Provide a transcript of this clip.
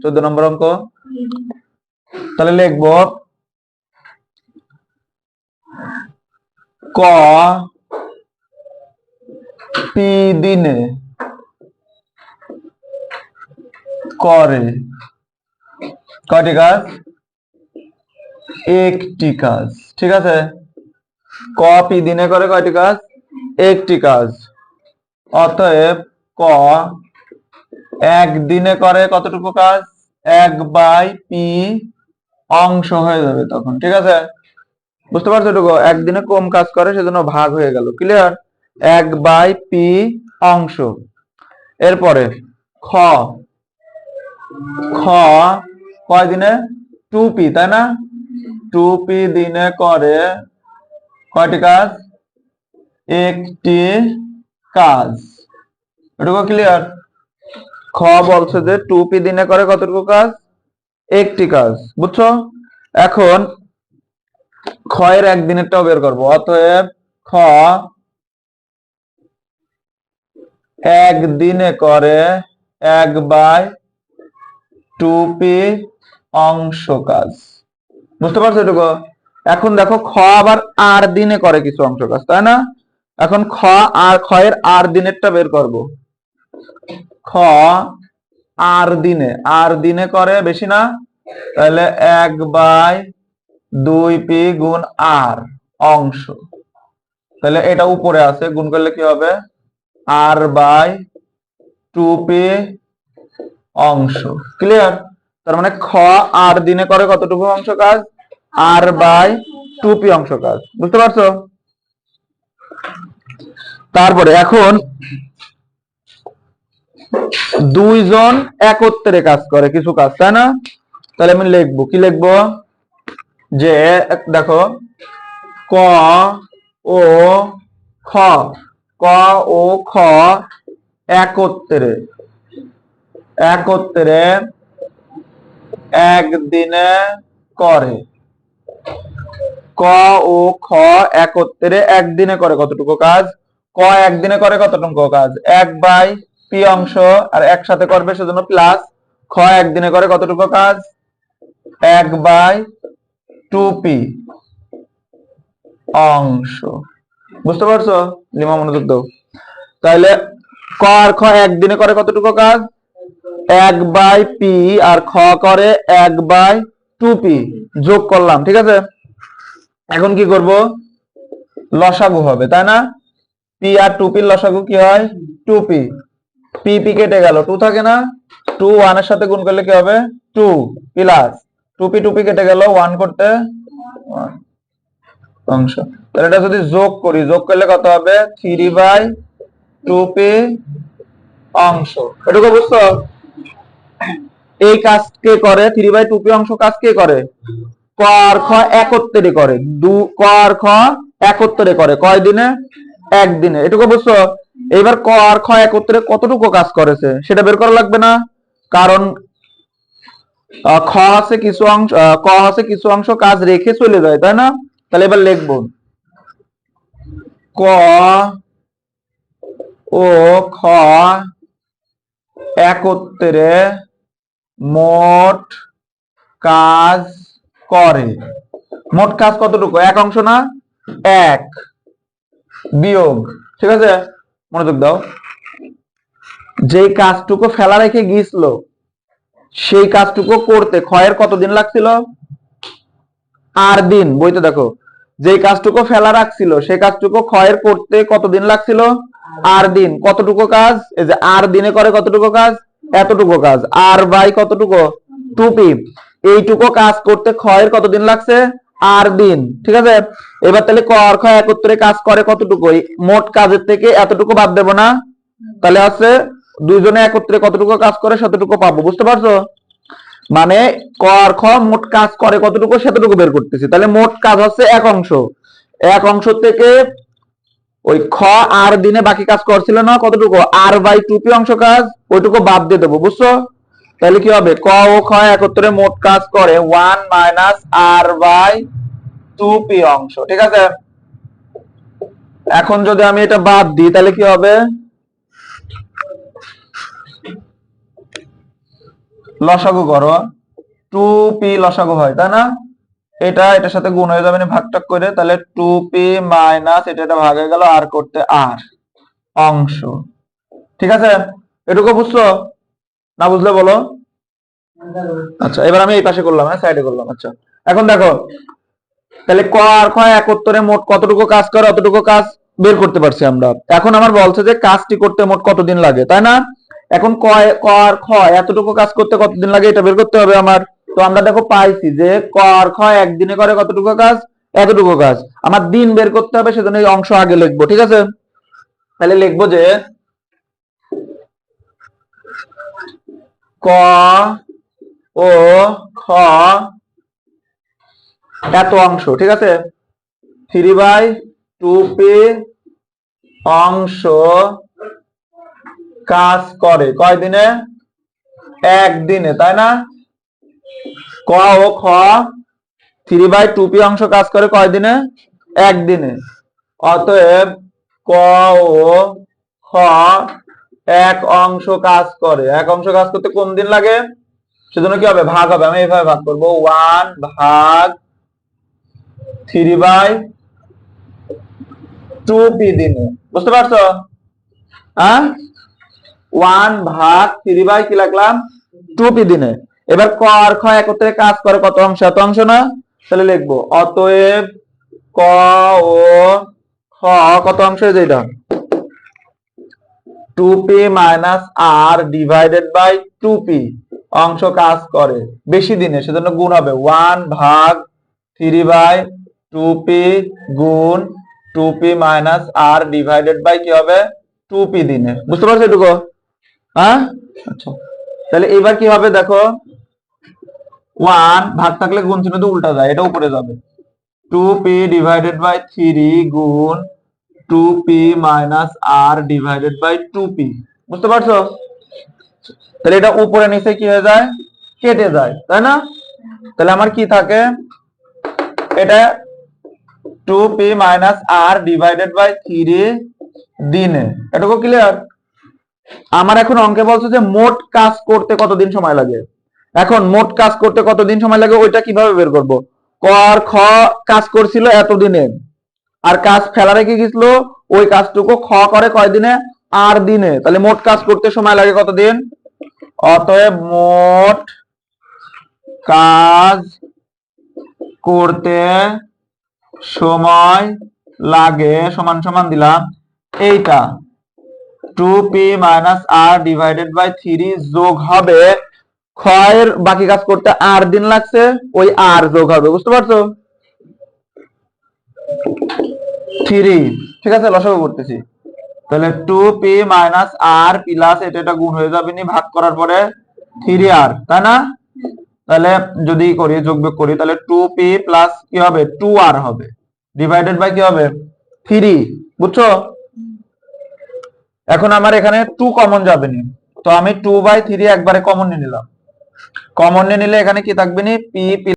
14 নম্বর অঙ্ক। তাহলে লিখবো ক পি দিনে করে কয়টি কাজ? একটি কাজ। ঠিক আছে, ক পি দিনে করে কয়টি কাজ? একটি কাজ। অতএব ক একদিনে করে কতটুকু কাজ? 1/p অংশ হয়ে যাবে তখন। ঠিক আছে, বুঝতে পারছো? এটুকু একদিনে কম কাজ করে সেজন্য ভাগ হয়ে গেল। ক্লিয়ার? 1/p অংশ। এরপরে খ খ কয় দিনে? 2p, তাই না? 2p দিনে করে কয়টি কাজ? একটি কাজ। এটুকু ক্লিয়ার? খ বলছে যে 2p দিনে করে কতটুকু কাজ? একটি কাজ। বুঝছো? এখন খ এর একদিনেরটাও বের করবো। অতএব খ একদিনে করে 1/2p অংশ কাজ। বুঝতে পারছো এটুকু? এখন দেখো খ আবার আর দিনে করে কিছু অংশ কাজ, তাই না? এখন খ এর আর দিনেরটা বের করব। খ আর দিনে করে বেশি না? তাহলে 1/2p গুণ আর অংশ। তাহলে এটা উপরে আছে, গুণ করলে কি হবে? r/2p অংশ। ক্লিয়ার? তার মানে খ আর দিনে করে কতটুকু অংশ কাজ? r/2p অংশ কাজ। বুঝতে পারছো? তারপরে এখন দুইজন একত্রে কাজ করে কিছু কাজ, তাই না? তাহলে আমি লিখবো, কি লিখবো? যে দেখো ক ও খ ক ও খ একত্রে একদিনে করে। ক ও খ একত্রে একদিনে করে কতটুকু কাজ? ক একদিনে করে কতটুকু কাজ? 1/p অংশ, আর একসাথে করবে সেজন্য প্লাস। খ একদিনে করে কতটুকু কাজ? 1/2p অংশ। বুঝতে পারছো? লিমা মনোযোগ দাও। তাহলে ক আর খ একদিনে করে কতটুকু কাজ? 1/p, আর খ করে 1/2p যোগ করলাম। ঠিক আছে, এখন কি করব? লসাগু হবে, তাই না? পি আর 2p লসাগু কি হয়? 2p। পি কেটে গেল, 2 থাকে না? 2 1 এর সাথে গুণ করলে কি হবে? 2 প্লাস 2p কেটে গেল, 1 করতে 1 অংশ। তাহলে এটা যদি যোগ করি, যোগ করলে কত হবে? 3/2p অংশ। এটুকু বুঝছো? এই কাজ কে করে? 3/2p অংশ কাজ কে করে? ক আর খ একত্রে করে। ক আর খ একত্রে করে কয় দিনে? একদিনে। এটুকু বুঝছো? এবার ক আর খ একত্রে কতটুকু কাজ করেছে সেটা বের করা লাগবে না? কারণ খ আছে কিছু অংশ, ক আছে কিছু অংশ কাজ রেখে চলে যায়, তাই না? তাহলে এবার লিখবো ক ও খ একত্রে মোট কাজ করে। মোট কাজ কতটুকু? এক অংশ না? 1 বিয়োগ। ঠিক আছে, মনোযোগ দাও। যেই কাজটুকু ফেলা রেখে গিয়েছিল সেই কাজটুকু করতে ক্ষয়ের কতদিন লাগছিল? আর দিন। বইতে দেখো, যেই কাজটুকু ফেলা রাখছিল সেই কাজটুকু ক্ষয়ের করতে কতদিন লাগছিল? আর দিন। কতটুকু কাজ? এই যে আর দিনে করে কতটুকু কাজ? এতটুকু কাজ। আর বাই কতটুকু? 2p। এইটুকু কাজ করতে ক্ষয়ের কতদিন লাগছে? আর দিন। ঠিক আছে, এবার তাহলে ক আর খ একত্রে কাজ করে কতটুকু? মোট কাজের থেকে এতটুকু বাদ দেব না? তাহলে আছে দুইজনে একত্রে কতটুকু কাজ করে সেতটুকু পাবো। বুঝতে পারছো? মানে ক আর খ মোট কাজ করে কতটুকু সেতটুকু বের করতেছি। তাহলে মোট কাজ হচ্ছে এক অংশ। এক অংশ থেকে ওই খ আর দিনে বাকি কাজ করছিল না, কতটুকু? r/2p অংশ কাজ, ওইটুকু বাদ দিয়ে দেবো। বুঝছো? তাহলে কি হবে? ক ও খ একত্রে মোট কাজ করে 1 - r/2p অংশ। ঠিক আছে, এখন যদি আমি এটা বাদ দিই তাহলে কি হবে? লসাগু করো, 2p লসাগু হয় তাই না? এটার সাথে গুণ হয়ে যাবে না ভাগ টাগ করে, তাহলে 2p মাইনাস এটা ভাগ হয়ে গেল আর করতে আর অংশ। ঠিক আছে, এটুকু বুঝছো? না বুঝলে বলো। আচ্ছা এবার আমি এই পাশে করলাম, হ্যাঁ সাইডে করলাম। আচ্ছা এখন দেখো, তাহলে ক আর খ একত্তরে মোট কতটুকু কাজ করে অতটুকু কাজ বের করতে পারছি আমরা। এখন আমার বলছে যে কাজটি করতে মোট কতদিন লাগে, তাই না? এখন ক আর খ এতটুকু কাজ করতে কতদিন লাগে এটা বের করতে হবে আমার। তো আমরা দেখো পাইছি যে ক আর খ একদিনে করে কতটুকু কাজ, এতটুকু কাজ। আমার দিন বের করতে হবে, সেজন্য এই অংশ আগে লিখবো। ঠিক আছে, তাহলে লিখবো যে ক ও খ এত অংশ, ঠিক আছে, 3/2p অংশ কাজ করে কয় দিনে? একদিনে, তাই না? ক ও খ 3/2p অংশ কাজ করে কয় দিনে? একদিনে। অতএব ক ও খ এক অংশ কাজ করে, এক অংশ কাজ করতে কোন দিন লাগে? সেজন্য কি হবে, ভাগ হবে। আমি এইভাবে ভাগ করবো, 1 ভাগ 3/2p দিনে। বুঝতে পারছো? হ্যাঁ, 1 ভাগ 3 কি লাগলাম 2p দিনে। এবার ক আর খ একত্রে কাজ করে কত অংশ? এত অংশ না? তাহলে লিখবো অতএব ক ও খ কত অংশ হয়ে যায় এটা? 2p minus R divided by 2p অংশ কাজ করে বেশি দিনে, সেজন্য গুণ হবে 1 ভাগ 3/2p গুণ 2p minus R divided by কি হবে 2p দিনে। বুঝতে পারছো এটুকু? হ্যাঁ, আচ্ছা তাহলে এবার কি হবে দেখো, 1 ভাগ থাকলে গুণ চিহ্ন তো উল্টা যায়, এটা উপরে যাবে। 2p ডিভাইডেড বাই 3 গুণ 2p minus R divided by 2p। বুঝতে পারছো? তাহলে এটা উপরে নিচে কি হয়ে যায়, কেটে যায়, তাই না? তাহলে আমার কি থাকে, এটা 2p minus R divided by 3 দিনে। এটুকু ক্লিয়ার? আমার এখন অঙ্কে বলছে যে মোট কাজ করতে কতদিন সময় লাগে। এখন মোট কাজ করতে কতদিন সময় লাগে ওইটা কিভাবে বের করব? ক আর খ কাজ করছিল এতদিনে, আর কাজ ফেলা রেখে গেছিল, ওই কাজটুকু খ করে কয় দিনে? আর দিনে। তাহলে মোট কাজ করতে সময় লাগে কতদিন? অতএব মোট কাজ করতে সময় লাগে সমান সমান দিলাম এইটা 2p minus R divided by 3 যোগ হবে ক্ষয়ের বাকি কাজ করতে আর দিন লাগছে, ওই আর যোগ হবে। বুঝতে পারছো? 3, ঠিক আছে, লসাগু করতেছি। তাহলে 2p মাইনাস আর প্লাস এটা গুণ হয়ে যাবে নি ভাগ করার পরে 3r, তাই না? তাহলে যদি করি যোগ বিয়োগ করি তাহলে 2p প্লাস কি হবে 2r হবে ডিভাইডেড বাই কি হবে 3। বুঝছো? এখন আমার এখানে 2 কমন যাবে নি, তো আমি 2/3 একবারে কমন নিয়ে নিলাম। কমন নিয়ে নিলে এখানে কি থাকবে নি, p